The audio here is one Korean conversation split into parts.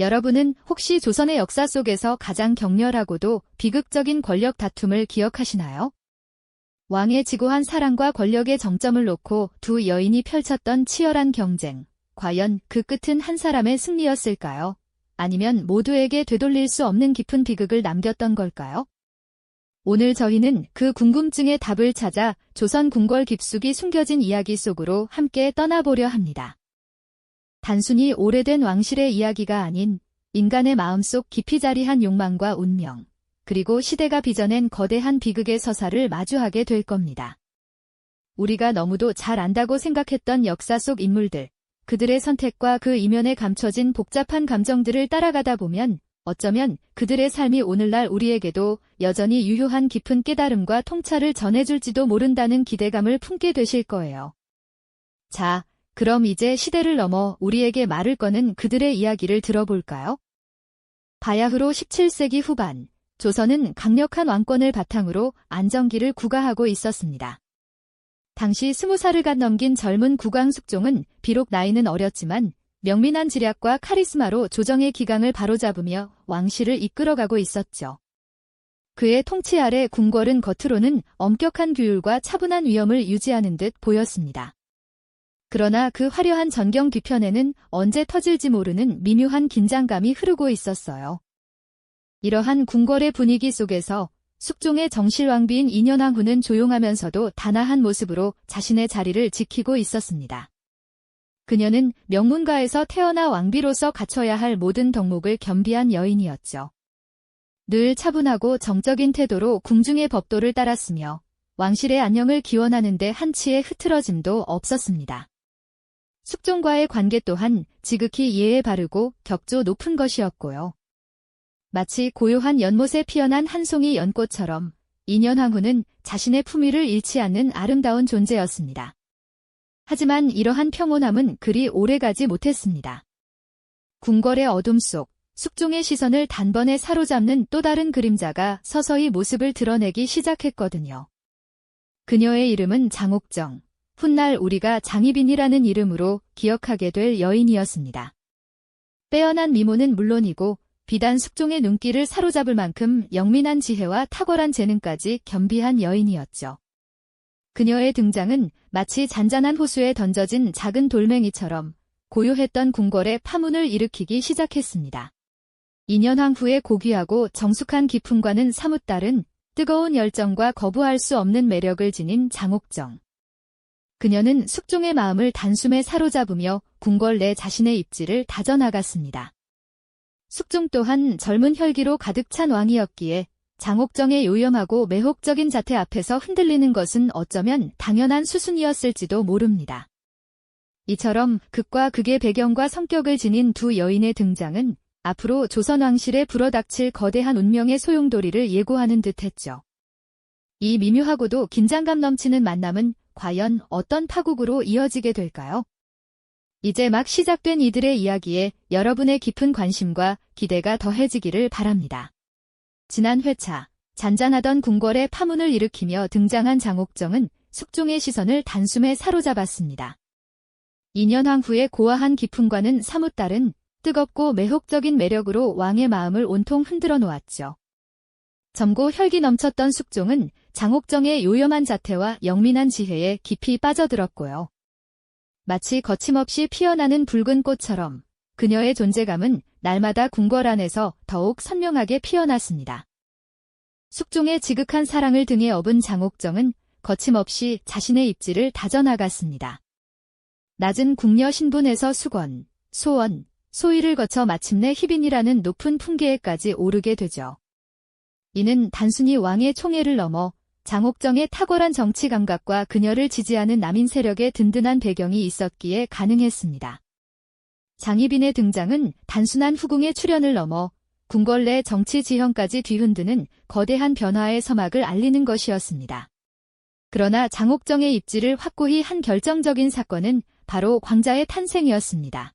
여러분은 혹시 조선의 역사 속에서 가장 격렬하고도 비극적인 권력 다툼을 기억하시나요? 왕의 지고한 사랑과 권력의 정점을 놓고 두 여인이 펼쳤던 치열한 경쟁. 과연 그 끝은 한 사람의 승리였을까요? 아니면 모두에게 되돌릴 수 없는 깊은 비극을 남겼던 걸까요? 오늘 저희는 그 궁금증의 답을 찾아 조선 궁궐 깊숙이 숨겨진 이야기 속으로 함께 떠나보려 합니다. 단순히 오래된 왕실의 이야기가 아닌 인간의 마음속 깊이 자리한 욕망과 운명, 그리고 시대가 빚어낸 거대한 비극의 서사를 마주하게 될 겁니다. 우리가 너무도 잘 안다고 생각했던 역사 속 인물들, 그들의 선택과 그 이면에 감춰진 복잡한 감정들을 따라가다 보면 어쩌면 그들의 삶이 오늘날 우리에게도 여전히 유효한 깊은 깨달음과 통찰을 전해줄지도 모른다는 기대감을 품게 되실 거예요. 자, 그럼 이제 시대를 넘어 우리에게 말을 거는 그들의 이야기를 들어볼까요? 바야흐로 17세기 후반, 조선은 강력한 왕권을 바탕으로 안정기를 구가하고 있었습니다. 당시 20살을 갓 넘긴 젊은 국왕 숙종은 비록 나이는 어렸지만 명민한 지략과 카리스마로 조정의 기강을 바로잡으며 왕실을 이끌어가고 있었죠. 그의 통치 아래 궁궐은 겉으로는 엄격한 규율과 차분한 위엄을 유지하는 듯 보였습니다. 그러나 그 화려한 전경 뒤편에는 언제 터질지 모르는 미묘한 긴장감이 흐르고 있었어요. 이러한 궁궐의 분위기 속에서 숙종의 정실왕비인 인현왕후는 조용하면서도 단아한 모습으로 자신의 자리를 지키고 있었습니다. 그녀는 명문가에서 태어나 왕비로서 갖춰야 할 모든 덕목을 겸비한 여인이었죠. 늘 차분하고 정적인 태도로 궁중의 법도를 따랐으며 왕실의 안녕을 기원하는 데 한치의 흐트러짐도 없었습니다. 숙종과의 관계 또한 지극히 예에 바르고 격조 높은 것이었고요. 마치 고요한 연못에 피어난 한 송이 연꽃처럼 인현왕후는 자신의 품위를 잃지 않는 아름다운 존재였습니다. 하지만 이러한 평온함은 그리 오래가지 못했습니다. 궁궐의 어둠 속 숙종의 시선을 단번에 사로잡는 또 다른 그림자가 서서히 모습을 드러내기 시작했거든요. 그녀의 이름은 장옥정, 훗날 우리가 장희빈이라는 이름으로 기억하게 될 여인이었습니다. 빼어난 미모는 물론이고 비단 숙종의 눈길을 사로잡을 만큼 영민한 지혜와 탁월한 재능까지 겸비한 여인이었죠. 그녀의 등장은 마치 잔잔한 호수에 던져진 작은 돌멩이처럼 고요했던 궁궐의 파문을 일으키기 시작했습니다. 인현왕후의 고귀하고 정숙한 기품과는 사뭇 다른 뜨거운 열정과 거부할 수 없는 매력을 지닌 장옥정. 그녀는 숙종의 마음을 단숨에 사로잡으며 궁궐 내 자신의 입지를 다져나갔습니다. 숙종 또한 젊은 혈기로 가득 찬 왕이었기에 장옥정의 요염하고 매혹적인 자태 앞에서 흔들리는 것은 어쩌면 당연한 수순이었을지도 모릅니다. 이처럼 극과 극의 배경과 성격을 지닌 두 여인의 등장은 앞으로 조선 왕실에 불어닥칠 거대한 운명의 소용돌이를 예고하는 듯했죠. 이 미묘하고도 긴장감 넘치는 만남은 과연 어떤 파국으로 이어지게 될까요? 이제 막 시작된 이들의 이야기에 여러분의 깊은 관심과 기대가 더해지기를 바랍니다. 지난 회차, 잔잔하던 궁궐의 파문을 일으키며 등장한 장옥정은 숙종의 시선을 단숨에 사로잡았습니다. 인현왕후의 고아한 기품과는 사뭇 다른 뜨겁고 매혹적인 매력으로 왕의 마음을 온통 흔들어 놓았죠. 젊고 혈기 넘쳤던 숙종은 장옥정의 요염한 자태와 영민한 지혜에 깊이 빠져들었고요. 마치 거침없이 피어나는 붉은 꽃처럼 그녀의 존재감은 날마다 궁궐 안에서 더욱 선명하게 피어났습니다. 숙종의 지극한 사랑을 등에 업은 장옥정은 거침없이 자신의 입지를 다져나갔습니다. 낮은 궁녀 신분에서 수건, 소원, 소위를 거쳐 마침내 희빈이라는 높은 품계에까지 오르게 되죠. 이는 단순히 왕의 총애를 넘어 장옥정의 탁월한 정치 감각과 그녀를 지지하는 남인 세력의 든든한 배경이 있었기에 가능했습니다. 장희빈의 등장은 단순한 후궁의 출연을 넘어 궁궐 내 정치 지형까지 뒤흔드는 거대한 변화의 서막을 알리는 것이었습니다. 그러나 장옥정의 입지를 확고히 한 결정적인 사건은 바로 광자의 탄생이었습니다.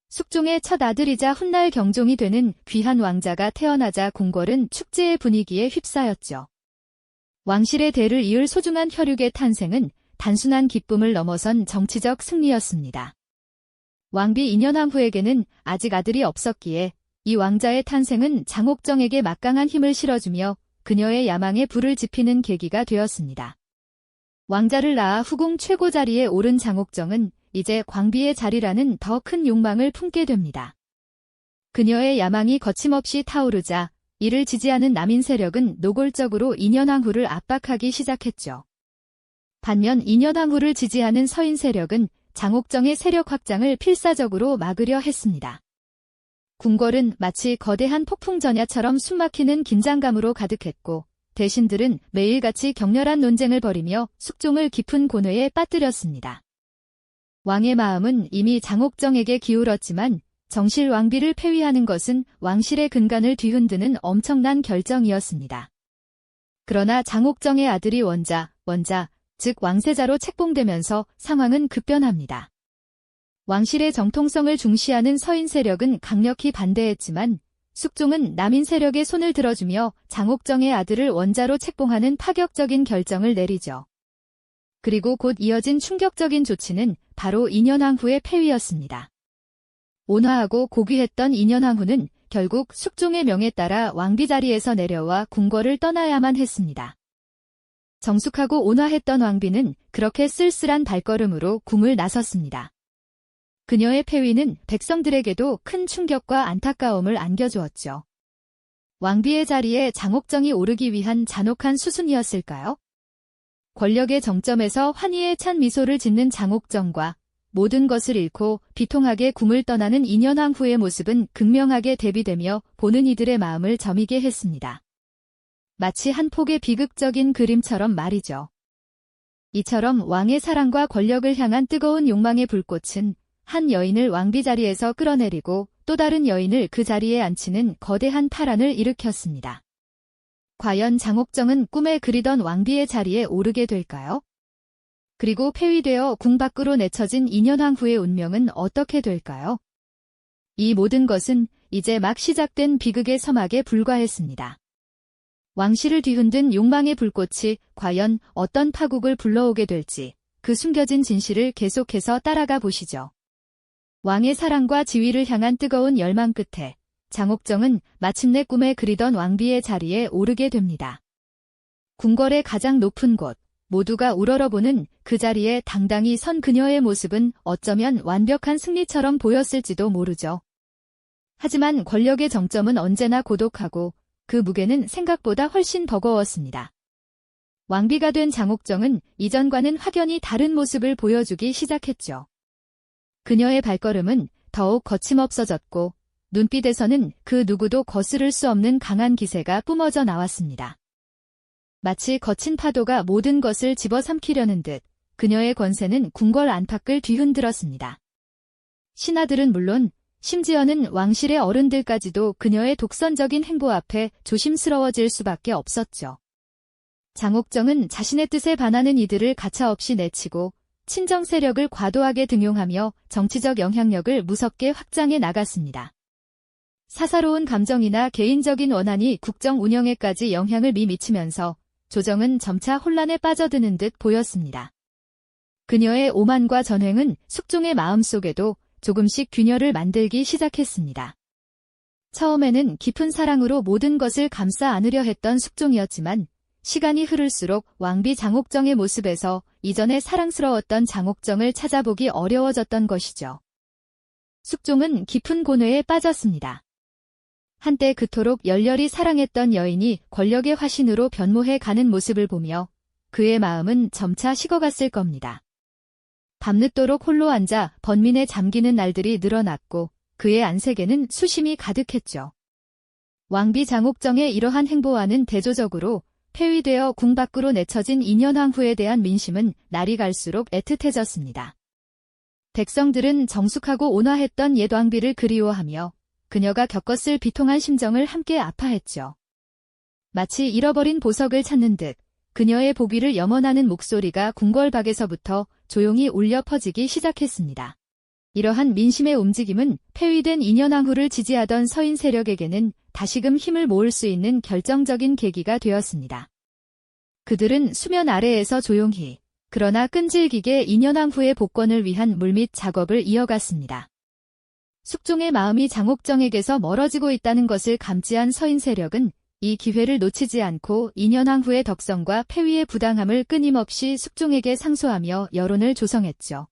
숙종의 첫 아들이자 훗날 경종이 되는 귀한 왕자가 태어나자 궁궐은 축제의 분위기에 휩싸였죠. 왕실의 대를 이을 소중한 혈육의 탄생은 단순한 기쁨을 넘어선 정치적 승리였습니다. 왕비 인현왕후에게는 아직 아들이 없었기에 이 왕자의 탄생은 장옥정에게 막강한 힘을 실어주며 그녀의 야망에 불을 지피는 계기가 되었습니다. 왕자를 낳아 후궁 최고 자리에 오른 장옥정은 이제 광비의 자리라는 더 큰 욕망을 품게 됩니다. 그녀의 야망이 거침없이 타오르자 이를 지지하는 남인 세력은 노골적으로 인현왕후를 압박하기 시작했죠. 반면 인현왕후를 지지하는 서인 세력은 장옥정의 세력 확장을 필사적으로 막으려 했습니다. 궁궐은 마치 거대한 폭풍전야처럼 숨막히는 긴장감으로 가득했고 대신들은 매일같이 격렬한 논쟁을 벌이며 숙종을 깊은 고뇌에 빠뜨렸습니다. 왕의 마음은 이미 장옥정에게 기울었지만 정실 왕비를 폐위하는 것은 왕실의 근간을 뒤흔드는 엄청난 결정이었습니다. 그러나 장옥정의 아들이 원자, 즉 왕세자로 책봉되면서 상황은 급변합니다. 왕실의 정통성을 중시하는 서인 세력은 강력히 반대했지만 숙종은 남인 세력의 손을 들어주며 장옥정의 아들을 원자로 책봉하는 파격적인 결정을 내리죠. 그리고 곧 이어진 충격적인 조치는 바로 인현왕후의 폐위였습니다. 온화하고 고귀했던 인현왕후는 결국 숙종의 명에 따라 왕비 자리에서 내려와 궁궐을 떠나야만 했습니다. 정숙하고 온화했던 왕비는 그렇게 쓸쓸한 발걸음으로 궁을 나섰습니다. 그녀의 폐위는 백성들에게도 큰 충격과 안타까움을 안겨주었죠. 왕비의 자리에 장옥정이 오르기 위한 잔혹한 수순이었을까요? 권력의 정점에서 환희에 찬 미소를 짓는 장옥정과 모든 것을 잃고 비통하게 궁을 떠나는 인현왕후의 모습은 극명하게 대비되며 보는 이들의 마음을 저미게 했습니다. 마치 한 폭의 비극적인 그림처럼 말이죠. 이처럼 왕의 사랑과 권력을 향한 뜨거운 욕망의 불꽃은 한 여인을 왕비 자리에서 끌어내리고 또 다른 여인을 그 자리에 앉히는 거대한 파란을 일으켰습니다. 과연 장옥정은 꿈에 그리던 왕비의 자리에 오르게 될까요? 그리고 폐위되어 궁 밖으로 내쳐진 인현왕후의 운명은 어떻게 될까요? 이 모든 것은 이제 막 시작된 비극의 서막에 불과했습니다. 왕실을 뒤흔든 욕망의 불꽃이 과연 어떤 파국을 불러오게 될지 그 숨겨진 진실을 계속해서 따라가 보시죠. 왕의 사랑과 지위를 향한 뜨거운 열망 끝에 장옥정은 마침내 꿈에 그리던 왕비의 자리에 오르게 됩니다. 궁궐의 가장 높은 곳, 모두가 우러러보는 그 자리에 당당히 선 그녀의 모습은 어쩌면 완벽한 승리처럼 보였을지도 모르죠. 하지만 권력의 정점은 언제나 고독하고 그 무게는 생각보다 훨씬 버거웠습니다. 왕비가 된 장옥정은 이전과는 확연히 다른 모습을 보여주기 시작했죠. 그녀의 발걸음은 더욱 거침없어졌고 눈빛에서는 그 누구도 거스를 수 없는 강한 기세가 뿜어져 나왔습니다. 마치 거친 파도가 모든 것을 집어삼키려는 듯 그녀의 권세는 궁궐 안팎을 뒤흔들었습니다. 신하들은 물론 심지어는 왕실의 어른들까지도 그녀의 독선적인 행보 앞에 조심스러워질 수밖에 없었죠. 장옥정은 자신의 뜻에 반하는 이들을 가차없이 내치고 친정 세력을 과도하게 등용하며 정치적 영향력을 무섭게 확장해 나갔습니다. 사사로운 감정이나 개인적인 원한이 국정 운영에까지 영향을 미치면서 조정은 점차 혼란에 빠져드는 듯 보였습니다. 그녀의 오만과 전횡은 숙종의 마음속에도 조금씩 균열을 만들기 시작했습니다. 처음에는 깊은 사랑으로 모든 것을 감싸 안으려 했던 숙종이었지만 시간이 흐를수록 왕비 장옥정의 모습에서 이전에 사랑스러웠던 장옥정을 찾아보기 어려워졌던 것이죠. 숙종은 깊은 고뇌에 빠졌습니다. 한때 그토록 열렬히 사랑했던 여인이 권력의 화신으로 변모해 가는 모습을 보며 그의 마음은 점차 식어갔을 겁니다. 밤늦도록 홀로 앉아 번민에 잠기는 날들이 늘어났고 그의 안색에는 수심이 가득했죠. 왕비 장옥정의 이러한 행보와는 대조적으로 폐위되어 궁 밖으로 내쳐진 인현왕후에 대한 민심은 날이 갈수록 애틋해졌습니다. 백성들은 정숙하고 온화했던 옛 왕비를 그리워하며 그녀가 겪었을 비통한 심정을 함께 아파했죠. 마치 잃어버린 보석을 찾는 듯 그녀의 보기를 염원하는 목소리가 궁궐 밖에서부터 조용히 울려 퍼지기 시작했습니다. 이러한 민심의 움직임은 폐위된 인현왕후를 지지하던 서인 세력에게는 다시금 힘을 모을 수 있는 결정적인 계기가 되었습니다. 그들은 수면 아래에서 조용히 그러나 끈질기게 인현왕후의 복권을 위한 물밑 작업을 이어갔습니다. 숙종의 마음이 장옥정에게서 멀어지고 있다는 것을 감지한 서인 세력은 이 기회를 놓치지 않고 인현왕후의 덕성과 폐위의 부당함을 끊임없이 숙종에게 상소하며 여론을 조성했죠.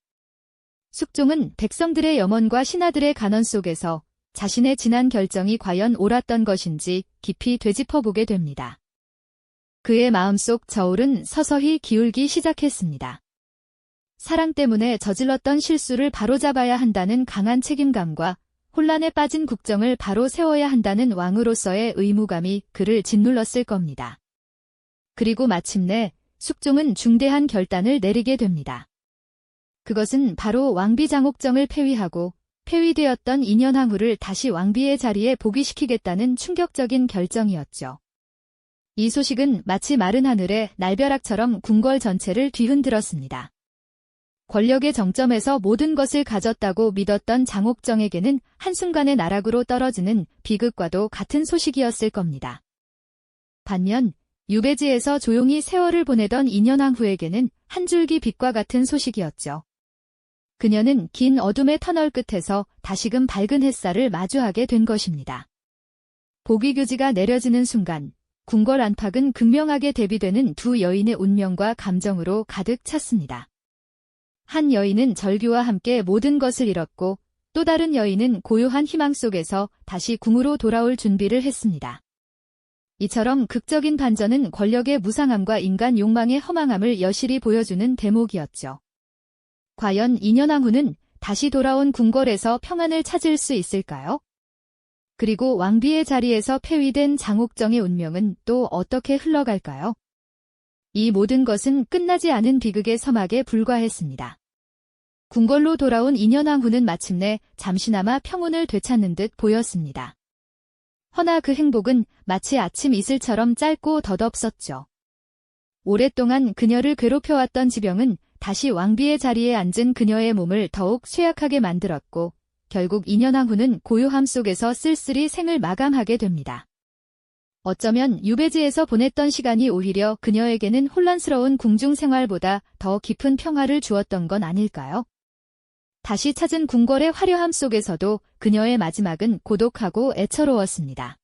숙종은 백성들의 염원과 신하들의 간언 속에서 자신의 지난 결정이 과연 옳았던 것인지 깊이 되짚어보게 됩니다. 그의 마음속 저울은 서서히 기울기 시작했습니다. 사랑 때문에 저질렀던 실수를 바로잡아야 한다는 강한 책임감과 혼란에 빠진 국정을 바로 세워야 한다는 왕으로서의 의무감이 그를 짓눌렀을 겁니다. 그리고 마침내 숙종은 중대한 결단을 내리게 됩니다. 그것은 바로 왕비 장옥정을 폐위하고 폐위되었던 인현왕후를 다시 왕비의 자리에 복위시키겠다는 충격적인 결정이었죠. 이 소식은 마치 마른 하늘에 날벼락처럼 궁궐 전체를 뒤흔들었습니다. 권력의 정점에서 모든 것을 가졌다고 믿었던 장옥정에게는 한순간에 나락으로 떨어지는 비극과도 같은 소식이었을 겁니다. 반면 유배지에서 조용히 세월을 보내던 인현왕후에게는 한 줄기 빛과 같은 소식이었죠. 그녀는 긴 어둠의 터널 끝에서 다시금 밝은 햇살을 마주하게 된 것입니다. 복위교지가 내려지는 순간 궁궐 안팎은 극명하게 대비되는 두 여인의 운명과 감정으로 가득 찼습니다. 한 여인은 절규와 함께 모든 것을 잃었고 또 다른 여인은 고요한 희망 속에서 다시 궁으로 돌아올 준비를 했습니다. 이처럼 극적인 반전은 권력의 무상함과 인간 욕망의 허망함을 여실히 보여주는 대목이었죠. 과연 인현왕후는 다시 돌아온 궁궐에서 평안을 찾을 수 있을까요? 그리고 왕비의 자리에서 폐위된 장옥정의 운명은 또 어떻게 흘러갈까요? 이 모든 것은 끝나지 않은 비극의 서막에 불과했습니다. 궁궐로 돌아온 인현왕후는 마침내 잠시나마 평온을 되찾는 듯 보였습니다. 허나 그 행복은 마치 아침 이슬처럼 짧고 덧없었죠. 오랫동안 그녀를 괴롭혀왔던 지병은 다시 왕비의 자리에 앉은 그녀의 몸을 더욱 쇠약하게 만들었고 결국 인현왕후는 고요함 속에서 쓸쓸히 생을 마감하게 됩니다. 어쩌면 유배지에서 보냈던 시간이 오히려 그녀에게는 혼란스러운 궁중 생활보다 더 깊은 평화를 주었던 건 아닐까요? 다시 찾은 궁궐의 화려함 속에서도 그녀의 마지막은 고독하고 애처로웠습니다.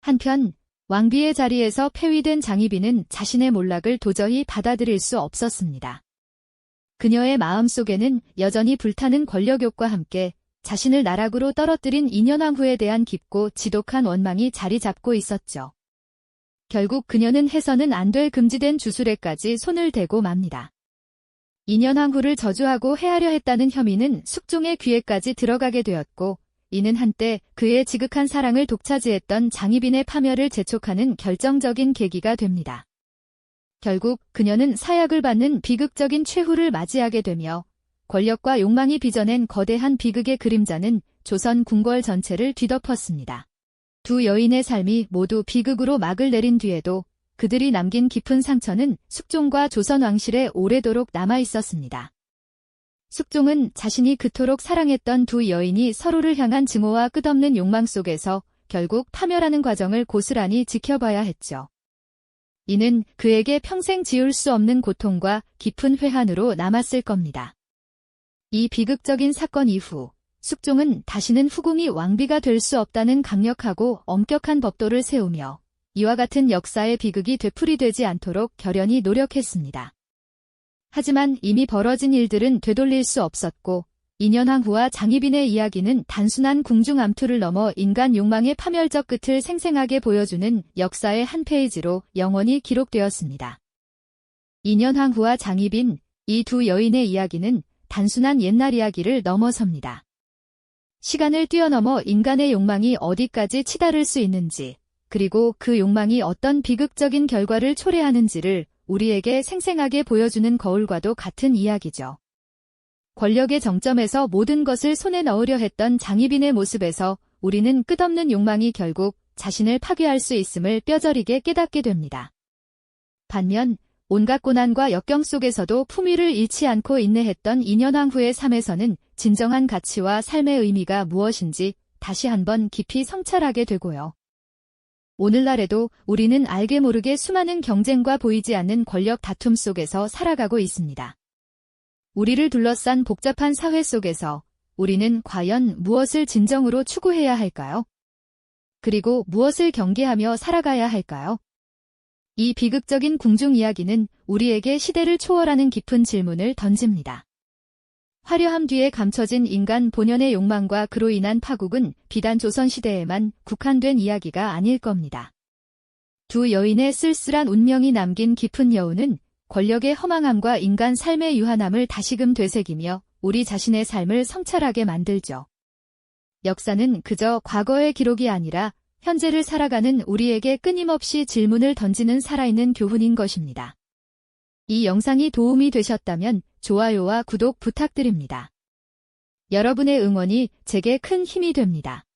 한편 왕비의 자리에서 폐위된 장희빈은 자신의 몰락을 도저히 받아들일 수 없었습니다. 그녀의 마음속에는 여전히 불타는 권력욕과 함께 자신을 나락으로 떨어뜨린 인현왕후에 대한 깊고 지독한 원망이 자리 잡고 있었죠. 결국 그녀는 해서는 안 될 금지된 주술에까지 손을 대고 맙니다. 인현왕후를 저주하고 해하려 했다는 혐의는 숙종의 귀에까지 들어가게 되었고 이는 한때 그의 지극한 사랑을 독차지했던 장희빈의 파멸을 재촉하는 결정적인 계기가 됩니다. 결국 그녀는 사약을 받는 비극적인 최후를 맞이하게 되며 권력과 욕망이 빚어낸 거대한 비극의 그림자는 조선 궁궐 전체를 뒤덮었습니다. 두 여인의 삶이 모두 비극으로 막을 내린 뒤에도 그들이 남긴 깊은 상처는 숙종과 조선 왕실에 오래도록 남아있었습니다. 숙종은 자신이 그토록 사랑했던 두 여인이 서로를 향한 증오와 끝없는 욕망 속에서 결국 파멸하는 과정을 고스란히 지켜봐야 했죠. 이는 그에게 평생 지울 수 없는 고통과 깊은 회한으로 남았을 겁니다. 이 비극적인 사건 이후 숙종은 다시는 후궁이 왕비가 될 수 없다는 강력하고 엄격한 법도를 세우며 이와 같은 역사의 비극이 되풀이되지 않도록 결연히 노력했습니다. 하지만 이미 벌어진 일들은 되돌릴 수 없었고 인현왕후와 장희빈의 이야기는 단순한 궁중 암투를 넘어 인간 욕망의 파멸적 끝을 생생하게 보여주는 역사의 한 페이지로 영원히 기록되었습니다. 인현왕후와 장희빈, 이 두 여인의 이야기는 단순한 옛날 이야기를 넘어섭니다. 시간을 뛰어넘어 인간의 욕망이 어디까지 치달을 수 있는지, 그리고 그 욕망이 어떤 비극적인 결과를 초래하는지를 우리에게 생생하게 보여주는 거울과도 같은 이야기죠. 권력의 정점에서 모든 것을 손에 넣으려 했던 장희빈의 모습에서 우리는 끝없는 욕망이 결국 자신을 파괴할 수 있음을 뼈저리게 깨닫게 됩니다. 반면 온갖 고난과 역경 속에서도 품위를 잃지 않고 인내했던 인현왕후의 삶에서는 진정한 가치와 삶의 의미가 무엇인지 다시 한번 깊이 성찰하게 되고요. 오늘날에도 우리는 알게 모르게 수많은 경쟁과 보이지 않는 권력 다툼 속에서 살아가고 있습니다. 우리를 둘러싼 복잡한 사회 속에서 우리는 과연 무엇을 진정으로 추구해야 할까요? 그리고 무엇을 경계하며 살아가야 할까요? 이 비극적인 궁중 이야기는 우리에게 시대를 초월하는 깊은 질문을 던집니다. 화려함 뒤에 감춰진 인간 본연의 욕망과 그로 인한 파국은 비단 조선시대에만 국한된 이야기가 아닐 겁니다. 두 여인의 쓸쓸한 운명이 남긴 깊은 여운은 권력의 허망함과 인간 삶의 유한함을 다시금 되새기며 우리 자신의 삶을 성찰하게 만들죠. 역사는 그저 과거의 기록이 아니라 현재를 살아가는 우리에게 끊임없이 질문을 던지는 살아있는 교훈인 것입니다. 이 영상이 도움이 되셨다면 좋아요와 구독 부탁드립니다. 여러분의 응원이 제게 큰 힘이 됩니다.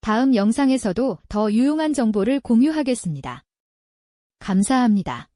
다음 영상에서도 더 유용한 정보를 공유하겠습니다. 감사합니다.